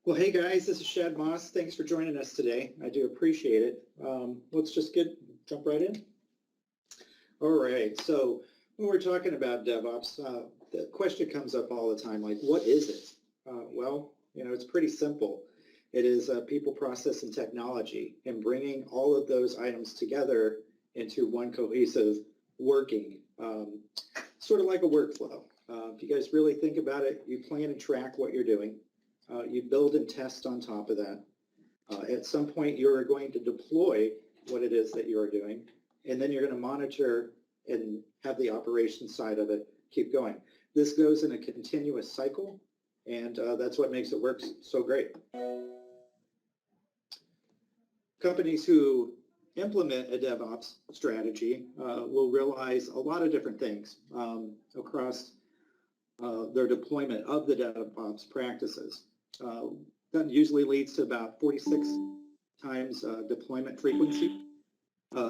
Well, hey guys, this is Shad. Thanks for joining us today. I do appreciate it. Let's just jump right in. All right, so when we're talking about DevOps, the question comes up all the time, like, what is it? Well, it's pretty simple. It is people, process, and technology, and bringing all of those items together into one cohesive working, sort of like a workflow. If you guys really think about it, you plan and track what you're doing. You build and test on top of that. At some point, you're going to deploy what it is that you're doing, and then you're going to monitor and have the operations side of it keep going. This goes in a continuous cycle, and that's what makes it work so great. Companies who implement a DevOps strategy will realize a lot of different things across their deployment of the DevOps practices. That usually leads to about 46 times deployment frequency,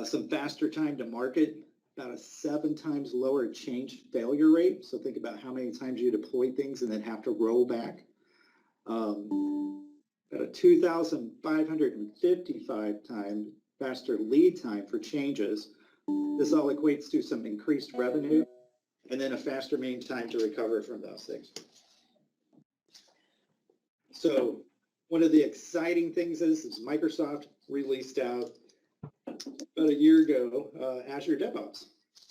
some faster time to market, about a 7 times lower change failure rate. So think about how many times you deploy things and then have to roll back. About a 2,555 times faster lead time for changes. This all equates to some increased revenue and then a faster mean time to recover from those things. So one of the exciting things is Microsoft released out about a year ago Azure DevOps.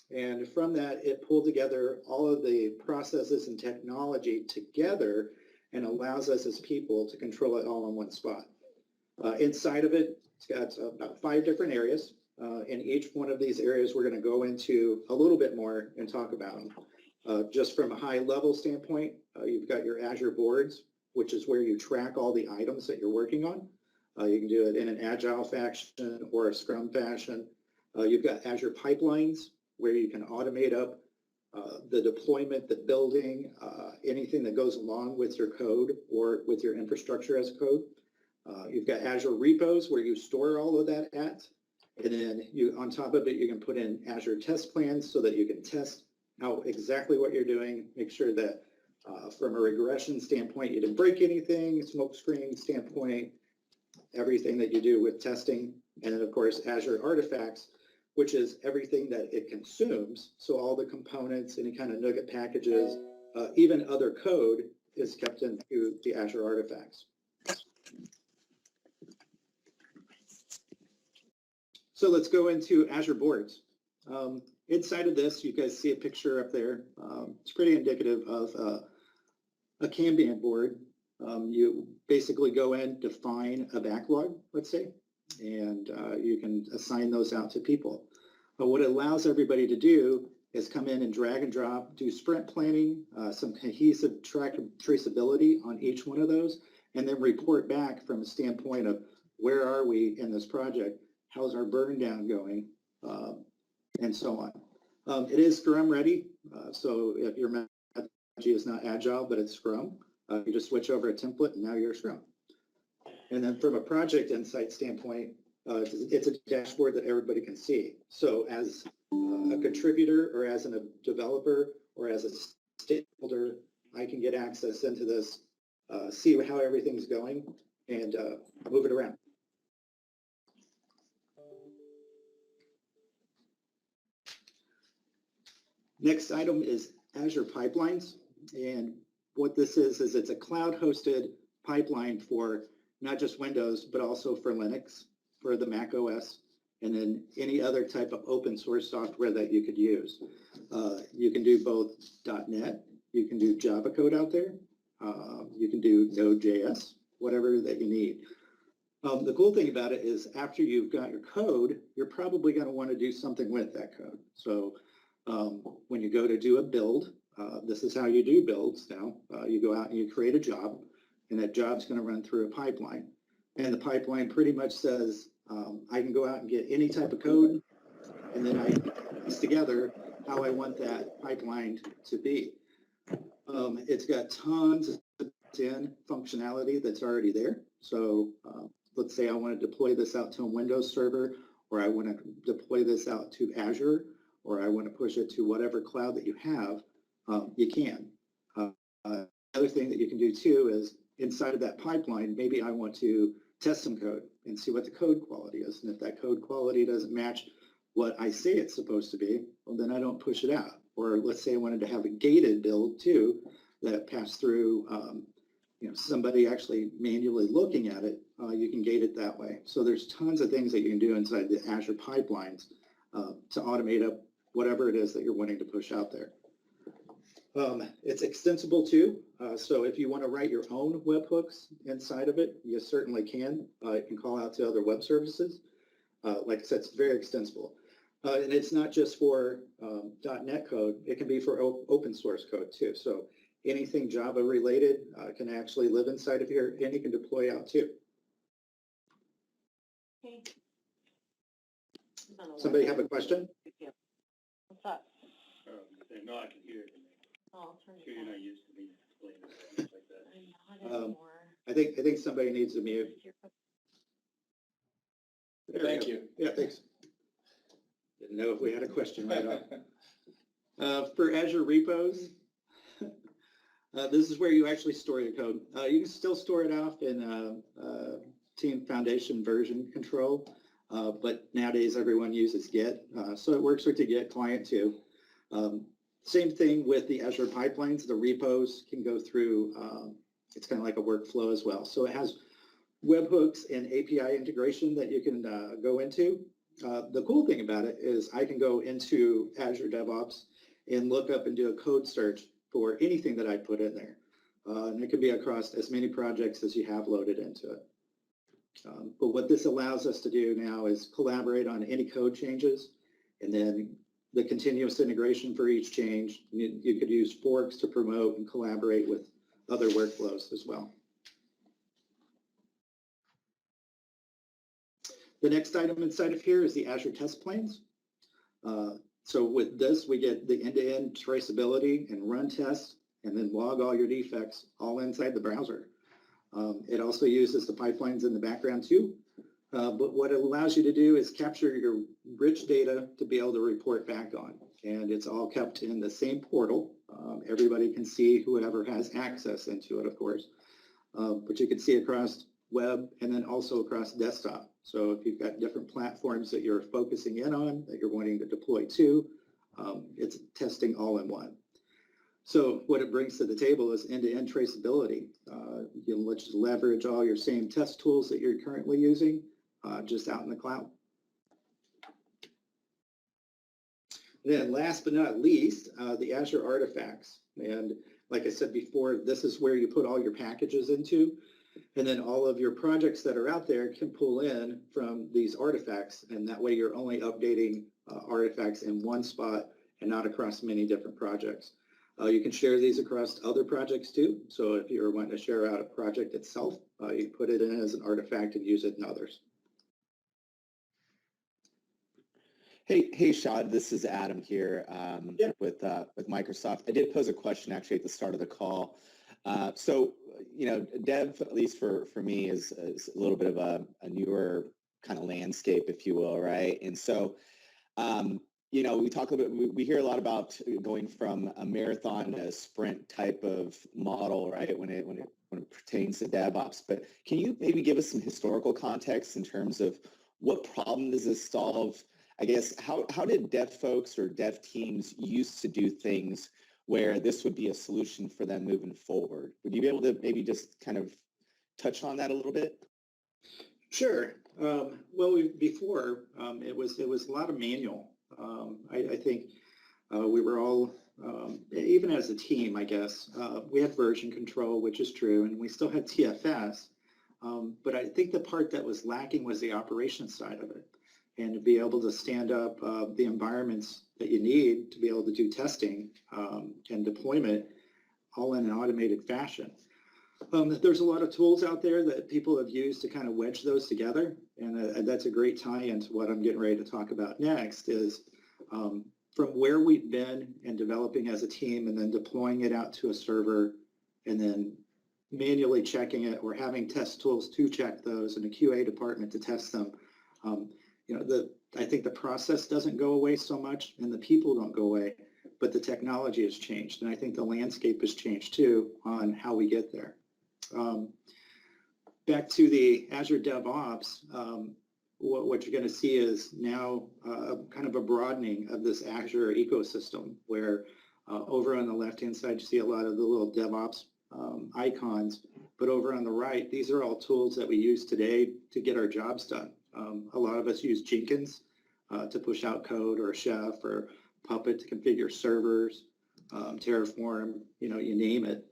And from that, it pulled together all of the processes and technology together and allows us as people to control it all in one spot. Inside of it, it's got about 5 different areas. In each one of these areas, we're going to go into a little bit more and talk about them. Just from a high level standpoint, you've got your Azure boards, which is where you track all the items that you're working on. You can do it in an agile fashion or a scrum fashion. You've got Azure pipelines, where you can automate up the deployment, the building, anything that goes along with your code or with your infrastructure as code. You've got Azure repos, where you store all of that at. And then on top of it, you can put in Azure test plans so that you can test out exactly what you're doing, make sure that from a regression standpoint, you didn't break anything, smoke screen standpoint, everything that you do with testing. And then, of course, Azure Artifacts, which is everything that it consumes. So all the components, any kind of NuGet packages, even other code is kept into the Azure Artifacts. So let's go into Azure boards. Inside of this, you guys see a picture up there. It's pretty indicative of a Kanban board. You basically go in, define a backlog, let's say, and you can assign those out to people. But what it allows everybody to do is come in and drag and drop, do sprint planning, some cohesive traceability on each one of those, and then report back from a standpoint of where are we in this project, how's our burn down going, and so on. It is Scrum ready, so if your methodology is not Agile, but it's Scrum, you just switch over a template and now you're Scrum. And then from a project insight standpoint, it's a dashboard that everybody can see. So as a contributor or as a developer or as a stakeholder, I can get access into this, see how everything's going, and move it around. Next item is Azure Pipelines. And what this is it's a cloud-hosted pipeline for not just Windows, but also for Linux, for the Mac OS, and then any other type of open source software that you could use. You can do both .NET, you can do Java code out there, you can do Node.js, whatever that you need. The cool thing about it is after you've got your code, you're probably going to want to do something with that code. So when you go to do a build, this is how you do builds now. You go out and you create a job, and that job's going to run through a pipeline. And the pipeline pretty much says, I can go out and get any type of code, and then I piece together how I want that pipeline to be. It's got tons of built-in functionality that's already there. So let's say I want to deploy this out to a Windows server, or I want to deploy this out to Azure, or I want to push it to whatever cloud that you have, you can. Other thing that you can do too is inside of that pipeline, maybe I want to test some code and see what the code quality is. And if that code quality doesn't match what I say it's supposed to be, well, then I don't push it out. Or let's say I wanted to have a gated build too that passed through somebody actually manually looking at it, you can gate it that way. So there's tons of things that you can do inside the Azure pipelines to automate up whatever it is that you're wanting to push out there. It's extensible too. So if you want to write your own webhooks inside of it, you certainly can. You can call out to other web services. Like I said, it's very extensible. And it's not just for .NET code. It can be for open source code too. So anything Java related can actually live inside of here, and you can deploy out too. Okay. Somebody have a question? What's up? No, I can hear it. Oh, I'll turn it Sure, you're down. not used to me explaining things like that. I'm not anymore. I think somebody needs to mute. Thank you. Yeah, thanks. Didn't know if we had a question right on. For Azure repos, this is where you actually store your code. You can still store it off in Team Foundation version control, but nowadays everyone uses Git, so it works with the Git client too. Same thing with the Azure pipelines. The repos can go through, it's kind of like a workflow as well. So it has webhooks and API integration that you can go into. The cool thing about it is I can go into Azure DevOps and look up and do a code search for anything that I put in there. And it can be across as many projects as you have loaded into it. But what this allows us to do now is collaborate on any code changes, and then the continuous integration for each change. You could use forks to promote and collaborate with other workflows as well. The next item inside of here is the Azure test plans. So with this, we get the end-to-end traceability and run tests, and then log all your defects all inside the browser. It also uses the pipelines in the background too. But what it allows you to do is capture your rich data to be able to report back on. And it's all kept in the same portal. Everybody can see, whoever has access into it, of course. But you can see across web and then also across desktop. So if you've got different platforms that you're focusing in on, that you're wanting to deploy to, it's testing all in one. So what it brings to the table is end-to-end traceability. You can just leverage all your same test tools that you're currently using, just out in the cloud. Then last but not least, the Azure artifacts. And like I said before, this is where you put all your packages into. And then all of your projects that are out there can pull in from these artifacts. And that way you're only updating artifacts in one spot and not across many different projects. You can share these across other projects too. So if you're wanting to share out a project itself, you put it in as an artifact and use it in others. Hey, Shad, this is Adam here with Microsoft. I did pose a question actually at the start of the call. So, dev, at least for me, is a little bit of a newer kind of landscape, if you will, right? And so, we talk a little bit, we hear a lot about going from a marathon to a sprint type of model, right, when it pertains to DevOps. But can you maybe give us some historical context in terms of what problem does this solve? I guess, how did dev folks or dev teams used to do things where this would be a solution for them moving forward? Would you be able to maybe just kind of touch on that a little bit? Sure. Well, before, it was a lot of manual. I think we were all, even as a team, I guess, we had version control, which is true, and we still had TFS. But I think the part that was lacking was the operations side of it, and to be able to stand up the environments that you need to be able to do testing and deployment all in an automated fashion. There's a lot of tools out there that people have used to kind of wedge those together, and that's a great tie-in to what I'm getting ready to talk about next is from where we've been and developing as a team and then deploying it out to a server and then manually checking it or having test tools to check those and a QA department to test them. I think the process doesn't go away so much and the people don't go away, but the technology has changed. And I think the landscape has changed too on how we get there. Back to the Azure DevOps, what you're going to see is now kind of a broadening of this Azure ecosystem where over on the left-hand side, you see a lot of the little DevOps icons, but over on the right, these are all tools that we use today to get our jobs done. A lot of us use Jenkins to push out code, or Chef, or Puppet to configure servers, Terraform, you name it.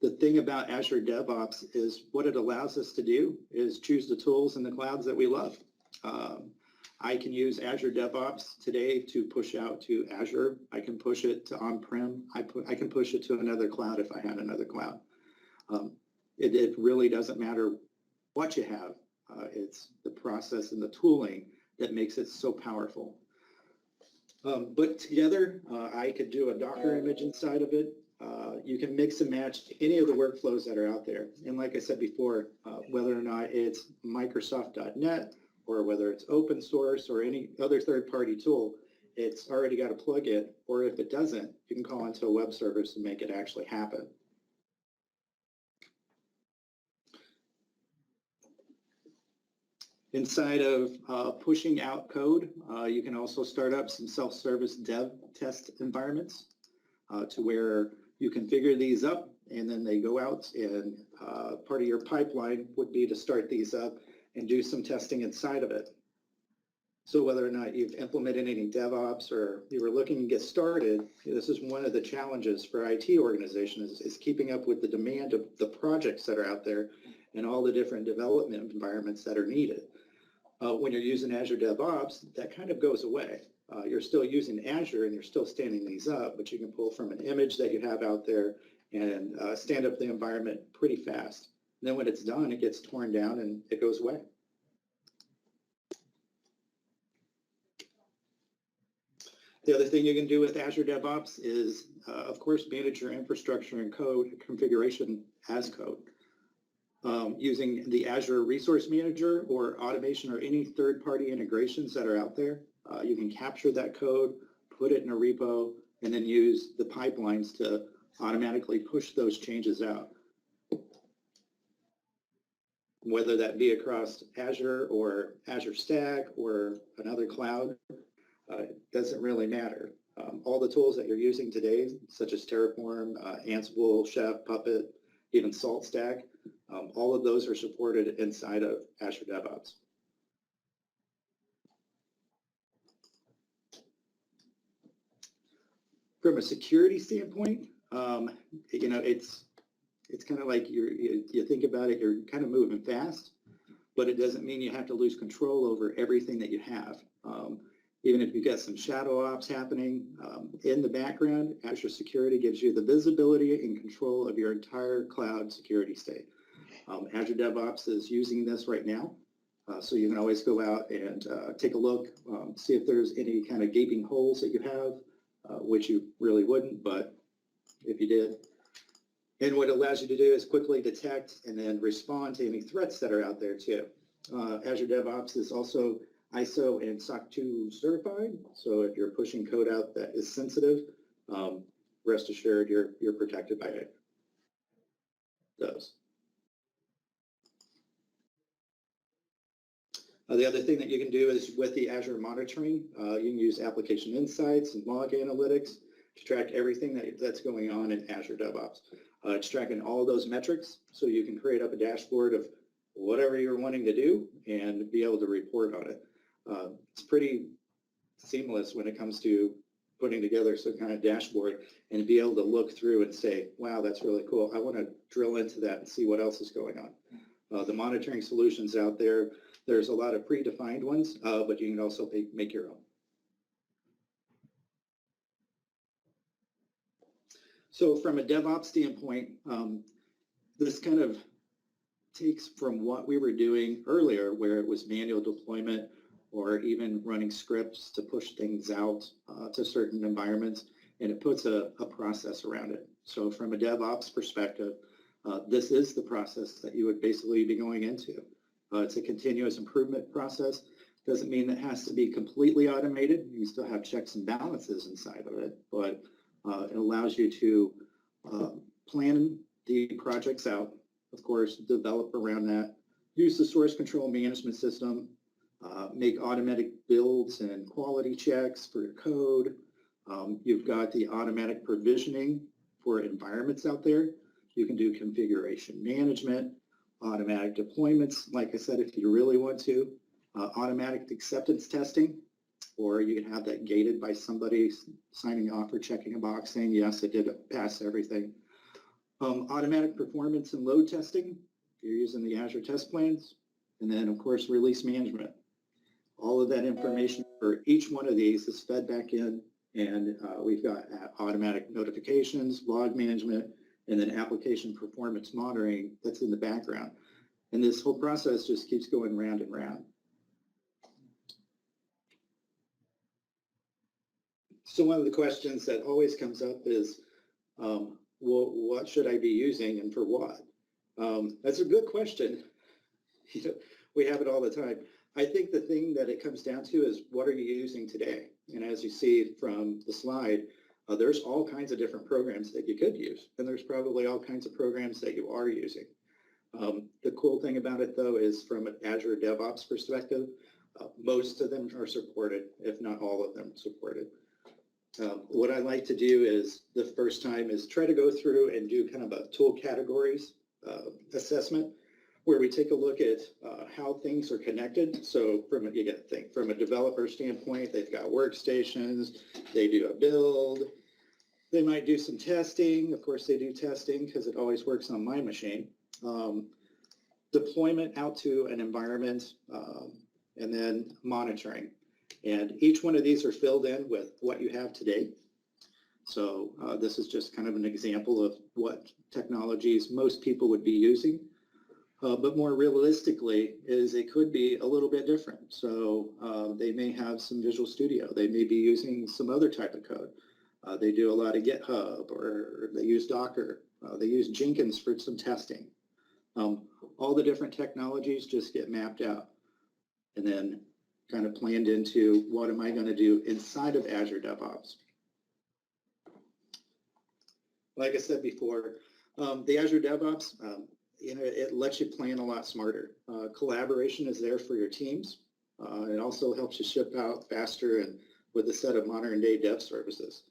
The thing about Azure DevOps is what it allows us to do is choose the tools in the clouds that we love. I can use Azure DevOps today to push out to Azure. I can push it to on-prem. I can push it to another cloud if I had another cloud. It really doesn't matter what you have. It's the process and the tooling that makes it so powerful. But together, I could do a Docker image inside of it. You can mix and match any of the workflows that are out there. And like I said before, whether or not it's Microsoft.net or whether it's open source or any other third-party tool, it's already got a plugin, or if it doesn't, you can call into a web service and make it actually happen. Inside of pushing out code, you can also start up some self-service dev test environments to where you configure these up and then they go out, and part of your pipeline would be to start these up and do some testing inside of it. So whether or not you've implemented any DevOps or you were looking to get started, this is one of the challenges for IT organizations is keeping up with the demand of the projects that are out there and all the different development environments that are needed. When you're using Azure DevOps, that kind of goes away. You're still using Azure and you're still standing these up, but you can pull from an image that you have out there and stand up the environment pretty fast. And then when it's done, it gets torn down and it goes away. The other thing you can do with Azure DevOps is, of course, manage your infrastructure and code configuration as code. Using the Azure Resource Manager or automation or any third-party integrations that are out there, you can capture that code, put it in a repo, and then use the pipelines to automatically push those changes out. Whether that be across Azure or Azure Stack or another cloud, it doesn't really matter. All the tools that you're using today, such as Terraform, Ansible, Chef, Puppet, even SaltStack, all of those are supported inside of Azure DevOps. From a security standpoint, it's kind of like you think about it, you're kind of moving fast, but it doesn't mean you have to lose control over everything that you have. Even if you've got some shadow ops happening in the background, Azure Security gives you the visibility and control of your entire cloud security state. Azure DevOps is using this right now, so you can always go out and take a look, see if there's any kind of gaping holes that you have, which you really wouldn't, but if you did. And what it allows you to do is quickly detect and then respond to any threats that are out there too. Azure DevOps is also ISO and SOC 2 certified, so if you're pushing code out that is sensitive, rest assured you're protected by it. Those. The other thing that you can do is with the Azure monitoring, you can use application insights and log analytics to track everything that's going on in Azure DevOps. It's tracking all of those metrics, so you can create up a dashboard of whatever you're wanting to do and be able to report on it. It's pretty seamless when it comes to putting together some kind of dashboard and be able to look through and say, wow, that's really cool. I want to drill into that and see what else is going on. The monitoring solutions out there, there's a lot of predefined ones, but you can also make your own. So from a DevOps standpoint, this kind of takes from what we were doing earlier, where it was manual deployment or even running scripts to push things out to certain environments, and it puts a process around it. So from a DevOps perspective, this is the process that you would basically be going into. It's a continuous improvement process. Doesn't mean that it has to be completely automated. You still have checks and balances inside of it, but it allows you to plan the projects out, of course, develop around that, use the source control management system, make automatic builds and quality checks for your code. You've got the automatic provisioning for environments out there. You can do configuration management, automatic deployments, like I said, if you really want to, automatic acceptance testing, or you can have that gated by somebody signing off or checking a box saying, yes, it did pass everything. Automatic performance and load testing, if you're using the Azure test plans, and then of course, release management. All of that information for each one of these is fed back in, and we've got automatic notifications, log management, and then application performance monitoring that's in the background. And this whole process just keeps going round and round. So one of the questions that always comes up is, well, what should I be using and for what? That's a good question. You know, we have it all the time. I think the thing that it comes down to is, what are you using today? And as you see from the slide, there's all kinds of different programs that you could use, and there's probably all kinds of programs that you are using. The cool thing about it, though, is from an Azure DevOps perspective, most of them are supported, if not all of them supported. What I like to do is the first time is try to go through and do kind of a tool categories assessment, where we take a look at how things are connected. So from a, you got to think from a developer standpoint, they've got workstations, they do a build, they might do some testing. Of course, they do testing because it always works on my machine. Deployment out to an environment, and then monitoring. And each one of these are filled in with what you have today. So this is just kind of an example of what technologies most people would be using. But more realistically is it could be a little bit different. So they may have some Visual Studio. They may be using some other type of code. They do a lot of GitHub, or they use Docker. They use Jenkins for some testing. All the different technologies just get mapped out and then kind of planned into what am I going to do inside of Azure DevOps. Like I said before, the Azure DevOps, you know, it lets you plan a lot smarter. Collaboration is there for your teams. It also helps you ship out faster and with a set of modern day dev services.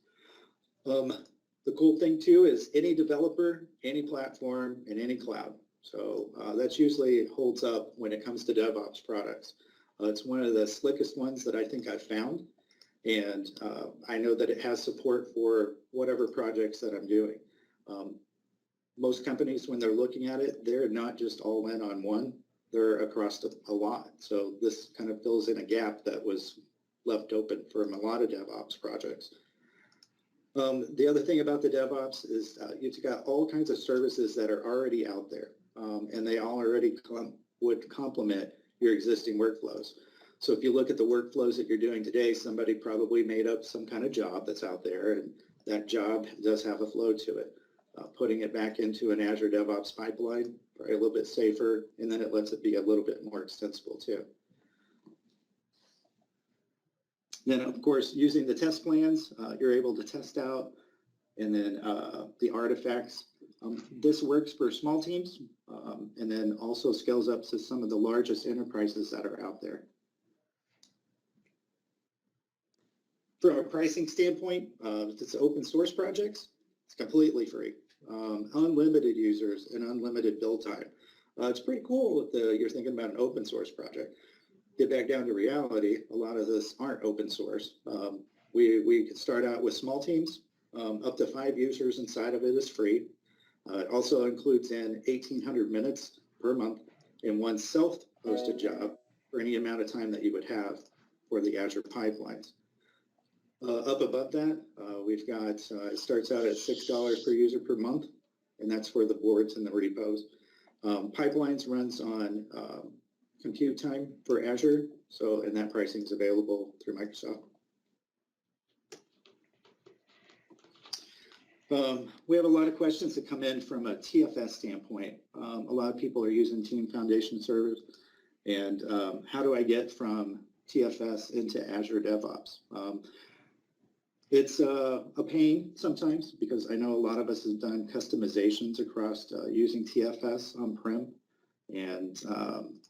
The cool thing too is any developer, any platform, and any cloud. So that's usually holds up when it comes to DevOps products. It's one of the slickest ones that I think I've found. And I know that it has support for whatever projects that I'm doing. Most companies, when they're looking at it, they're not just all in on one, they're across a lot. So this kind of fills in a gap that was left open from a lot of DevOps projects. The other thing about the DevOps is you've got all kinds of services that are already out there, and they all already would complement your existing workflows. So if you look at the workflows that you're doing today, somebody probably made up some kind of job that's out there, and that job does have a flow to it. Putting it back into an Azure DevOps pipeline, probably a little bit safer, and then it lets it be a little bit more extensible too. Then, of course, using the test plans, you're able to test out, and then the artifacts. This works for small teams, and then also scales up to some of the largest enterprises that are out there. From a pricing standpoint, it's open source projects. It's completely free. Unlimited users and unlimited build time. It's pretty cool if you're thinking about an open source project. Get back down to reality, a lot of this aren't open source. We could start out with small teams. Up to 5 users inside of it is free. It also includes in 1,800 minutes per month in one self-hosted job for any amount of time that you would have for the Azure pipelines. Up above that, we've got, it starts out at $6 per user per month, and that's for the boards and the repos. Pipelines runs on compute time for Azure, so, and that pricing is available through Microsoft. We have a lot of questions that come in from a TFS standpoint. A lot of people are using Team Foundation servers, and how do I get from TFS into Azure DevOps? It's a pain sometimes because I know a lot of us have done customizations across using TFS on-prem, and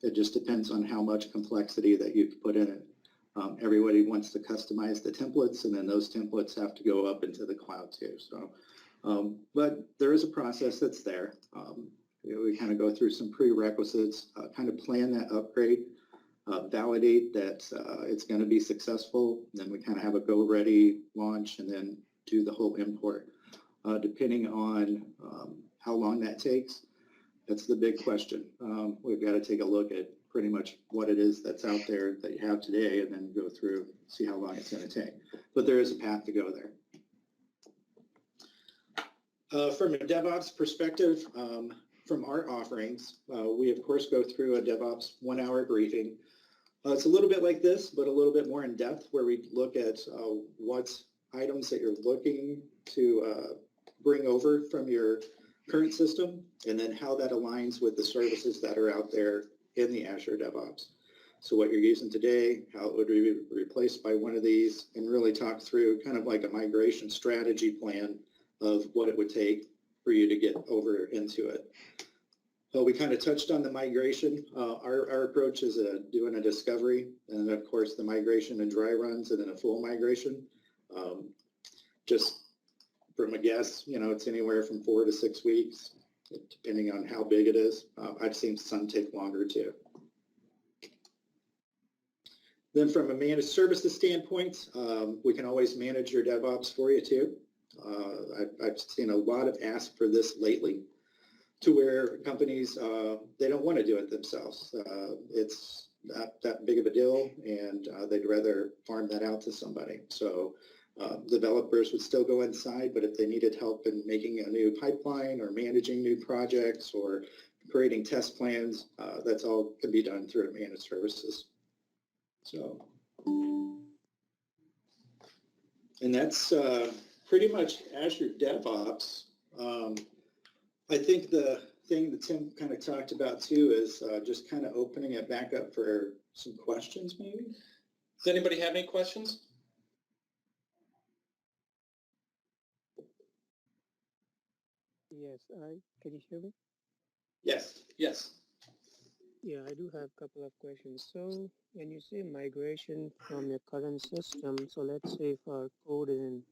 it just depends on how much complexity that you put in it. Everybody wants to customize the templates, and then those templates have to go up into the cloud too. So, but there is a process that's there. We kind of go through some prerequisites, kind of plan that upgrade, validate that it's going to be successful. Then we kind of have a go ready launch and then do the whole import. Depending on how long that takes, that's the big question. We've got to take a look at pretty much what it is that's out there that you have today and then go through, see how long it's going to take. But there is a path to go there. From a DevOps perspective, from our offerings, we of course go through a DevOps 1 hour briefing. It's a little bit like this, but a little bit more in depth, where we look at what items that you're looking to bring over from your current system, and then how that aligns with the services that are out there in the Azure DevOps. So what you're using today, how it would be replaced by one of these, and really talk through kind of like a migration strategy plan of what it would take for you to get over into it. We kind of touched on the migration. Our approach is doing a discovery, and then of course the migration and dry runs, and then a full migration. Just from a guess, it's anywhere from 4 to 6 weeks, depending on how big it is. I've seen some take longer too. Then from a managed services standpoint, we can always manage your DevOps for you too. I've seen a lot of ask for this lately, to where companies, they don't want to do it themselves. It's not that big of a deal, and they'd rather farm that out to somebody. So developers would still go inside, but if they needed help in making a new pipeline or managing new projects or creating test plans, that's all can be done through managed services. So, and that's pretty much Azure DevOps. I think the thing that Tim kind of talked about too is just kind of opening it back up for some questions maybe. Does anybody have any questions? Yes, can you hear me? Yes. Yes. Yeah, I do have a couple of questions. So when you say migration from your current system, so let's say if our code is in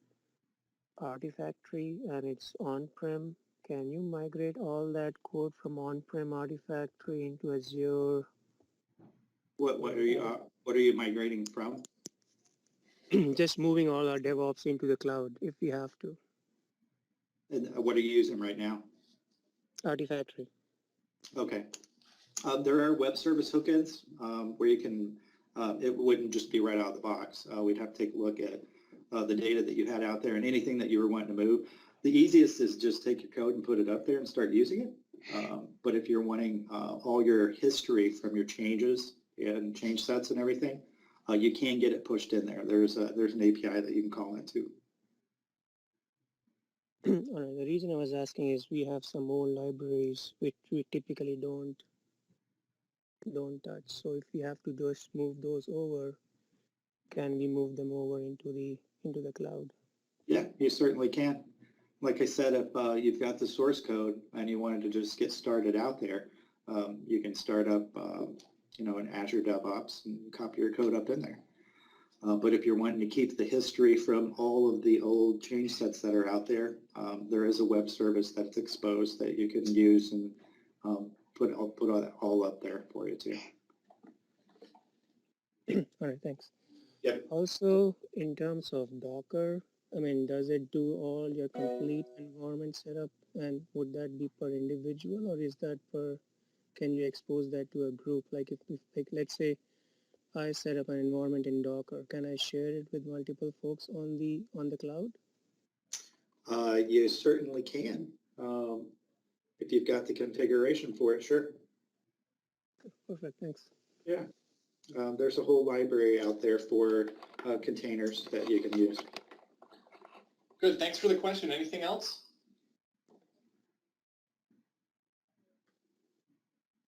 Artifactory and it's on-prem, can you migrate all that code from on-prem Artifactory into Azure? What are you migrating from? Just moving all our DevOps into the cloud if we have to. And what are you using right now? Artifactory. Okay. There are web service hookins where you can, it wouldn't just be right out of the box. We'd have to take a look at the data that you had out there and anything that you were wanting to move. The easiest is just take your code and put it up there and start using it. But if you're wanting all your history from your changes and change sets and everything, you can get it pushed in there. There's an API that you can call into. All right, the reason I was asking is we have some old libraries which we typically don't touch. So if we have to just move those over, can we move them over into the cloud? Yeah, you certainly can. Like I said, if you've got the source code and you wanted to just get started out there, you can start up, in Azure DevOps and copy your code up in there. But if you're wanting to keep the history from all of the old change sets that are out there, there is a web service that's exposed that you can use and put all up there for you too. All right, thanks. Yep. Also, in terms of Docker, I mean, does it do all your complete environment setup, and would that be per individual, or is that can you expose that to a group? Like if let's say I set up an environment in Docker, can I share it with multiple folks on the cloud? You certainly can. If you've got the configuration for it, sure. Perfect, thanks. Yeah. There's a whole library out there for containers that you can use. Good, thanks for the question. Anything else?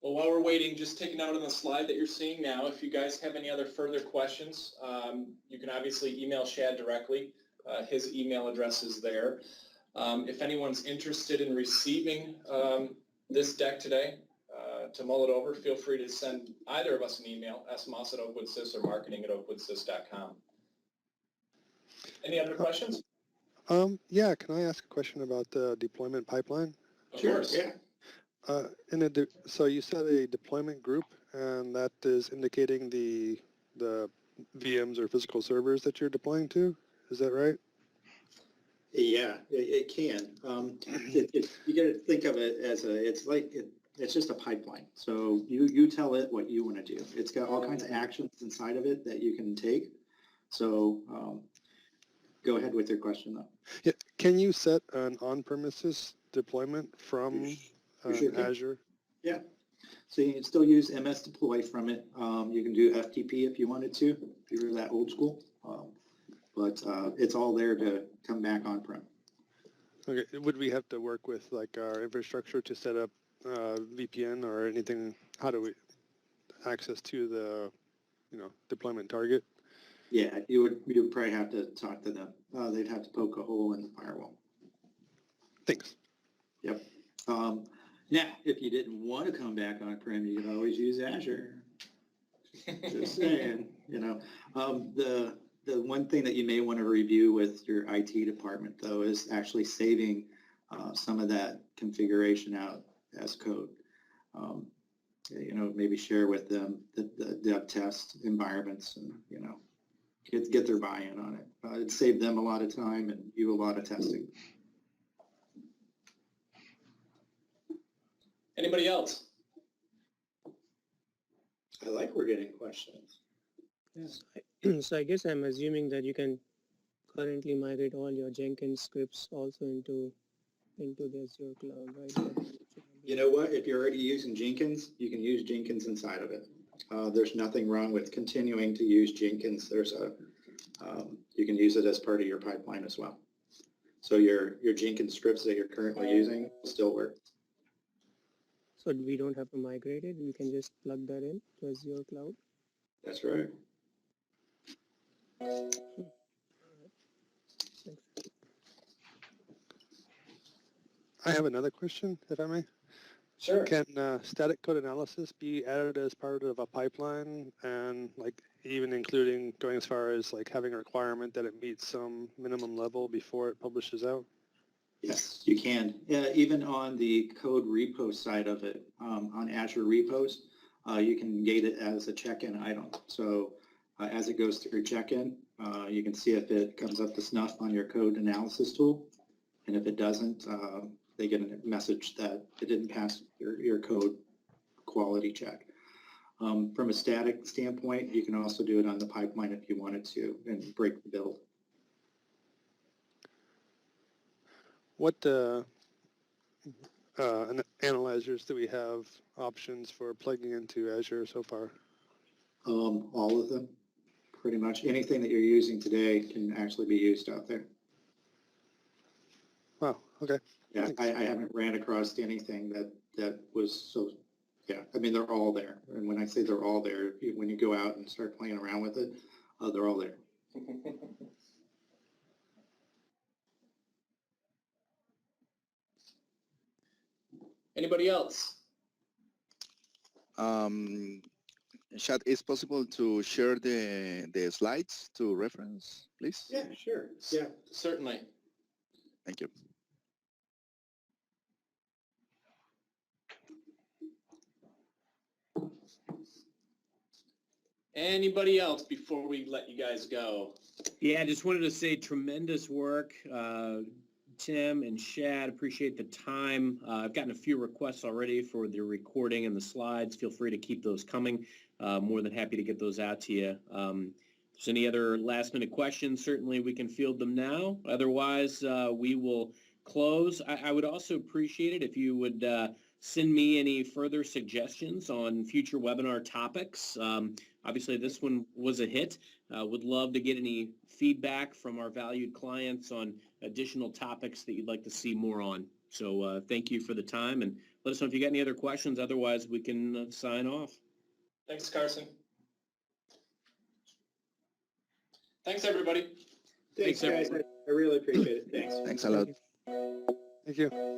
Well, while we're waiting, just take note on the slide that you're seeing now. If you guys have any other further questions, you can obviously email Shad directly. His email address is there. If anyone's interested in receiving this deck today, to mull it over, feel free to send either of us an email, smoss@oakwoodSys or marketing@oakwoodSys.com. Any other questions? Yeah, can I ask a question about the deployment pipeline? Of Sure, course. yeah. So you said a deployment group, and that is indicating the VMs or physical servers that you're deploying to. Is that right? Yeah, it can. You got to think of it as it's just a pipeline. So you tell it what you want to do. It's got all kinds of actions inside of it that you can take. So go ahead with your question though. Yeah. Can you set an on-premises deployment from You sure can. Azure? Yeah. So you can still use MS Deploy from it. You can do FTP if you wanted to, if you were that old school. But it's all there to come back on-prem. Okay. Would we have to work with like our infrastructure to set up VPN or anything? How do we access to the deployment target? Yeah, you would probably have to talk to them. They'd have to poke a hole in the firewall. Thanks. Yep. Now, if you didn't want to come back on-prem, you could always use Azure. Just saying, the one thing that you may want to review with your IT department, though, is actually saving some of that configuration out as code. Maybe share with them the dev test environments and, get their buy-in on it. It'd save them a lot of time and you a lot of testing. Anybody else? I like we're getting questions. So I guess I'm assuming that you can currently migrate all your Jenkins scripts also into the Azure cloud, right? You know what? If you're already using Jenkins, you can use Jenkins inside of it. There's nothing wrong with continuing to use Jenkins. You can use it as part of your pipeline as well. So your Jenkins scripts that you're currently using still work. So we don't have to migrate it. We can just plug that in to Azure cloud. That's right. I have another question, if I may. Sure. Can static code analysis be added as part of a pipeline and even including going as far as having a requirement that it meets some minimum level before it publishes out? Yes, you can. Even on the code repo side of it, on Azure repos, you can gate it as a check-in item. So as it goes through check-in, you can see if it comes up to snuff on your code analysis tool. And if it doesn't, they get a message that it didn't pass your code quality check. From a static standpoint, you can also do it on the pipeline if you wanted to and break the build. What analyzers do we have options for plugging into Azure so far? All of them, pretty much. Anything that you're using today can actually be used out there. Wow, okay. Yeah, I haven't ran across anything that was so, yeah, I mean, they're all there. And when I say they're all there, when you go out and start playing around with it, they're all there. Anybody else? Shad, is possible to share the slides to reference, please? Yeah, sure. Yeah. Certainly. Thank you. Anybody else before we let you guys go? Yeah, I just wanted to say tremendous work. Tim and Shad, appreciate the time. I've gotten a few requests already for the recording and the slides. Feel free to keep those coming. More than happy to get those out to you. If there's any other last minute questions, certainly we can field them now. Otherwise, we will close. I would also appreciate it if you would send me any further suggestions on future webinar topics. Obviously, this one was a hit. Would love to get any feedback from our valued clients on additional topics that you'd like to see more on. So thank you for the time, and let us know if you got any other questions. Otherwise, we can sign off. Thanks, Carson. Thanks, everybody. Thanks, guys. everyone. I really appreciate it. Thanks. Thanks a lot. Thank you.